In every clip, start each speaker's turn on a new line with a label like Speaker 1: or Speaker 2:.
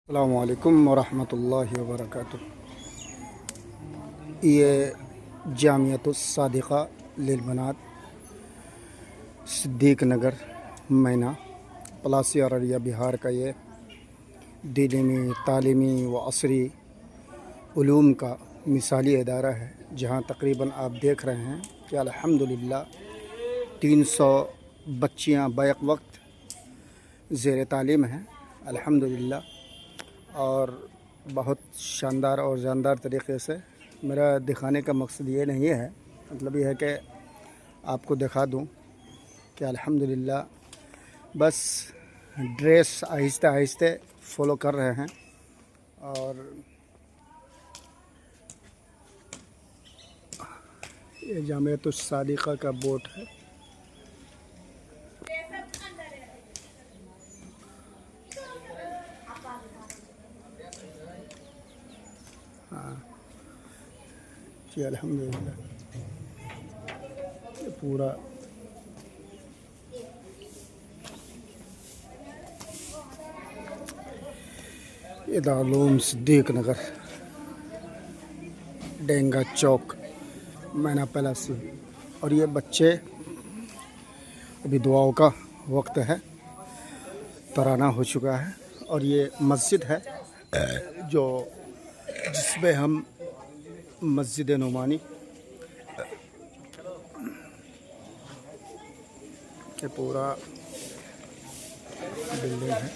Speaker 1: अस्सलामु अलैकुम वरहमतुल्लाहि वबरकातुह। ये जामियतुस सादिक़ा लिलबनात सिद्दीक नगर मैना पलासी अररिया बिहार का ये दीनी तालीमी व असरी उलूम का मिसाली इदारा है, जहाँ तकरीबन आप देख रहे हैं कि अल्हम्दुलिल्लाह 300 बच्चियाँ बैक वक्त ज़ेर तालीम हैं अल्हम्दुलिल्लाह। और बहुत शानदार और जानदार तरीक़े से मेरा दिखाने का मकसद ये नहीं है, मतलब ये है कि आपको दिखा दूं कि अल्हम्दुलिल्लाह बस ड्रेस आहिस्ते आहिस्ते फॉलो कर रहे हैं। और ये जामियतुस सादिक़ा का बोर्ड है। हाँ जी अल्हम्दुलिल्लाह, ये पूरा ये दारूल सिद्दीक नगर डेंगा चौक मैना पलासी। और ये बच्चे अभी दुआओं का वक्त है, तराना हो चुका है। और ये मस्जिद है जो जिसमें हम मस्जिद नुमानी के पूरा बिल्डिंग है।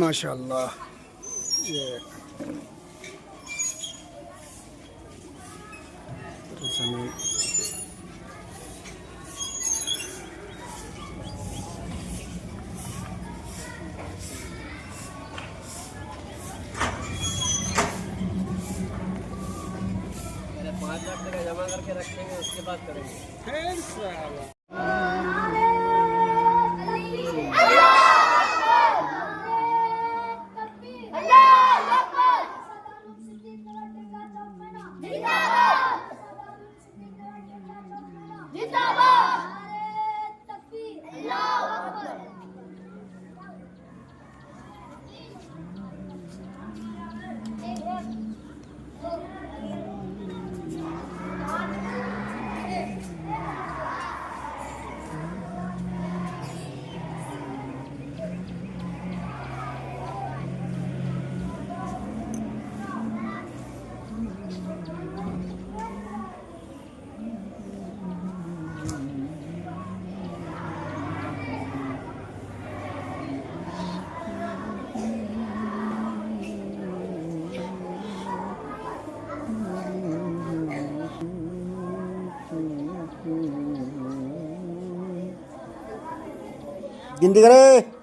Speaker 1: माशाअल्लाह ये ज़मीन
Speaker 2: पहले 5 लाख टका जमा करके रखेंगे, उसके बाद करेंगे। गिनती करे।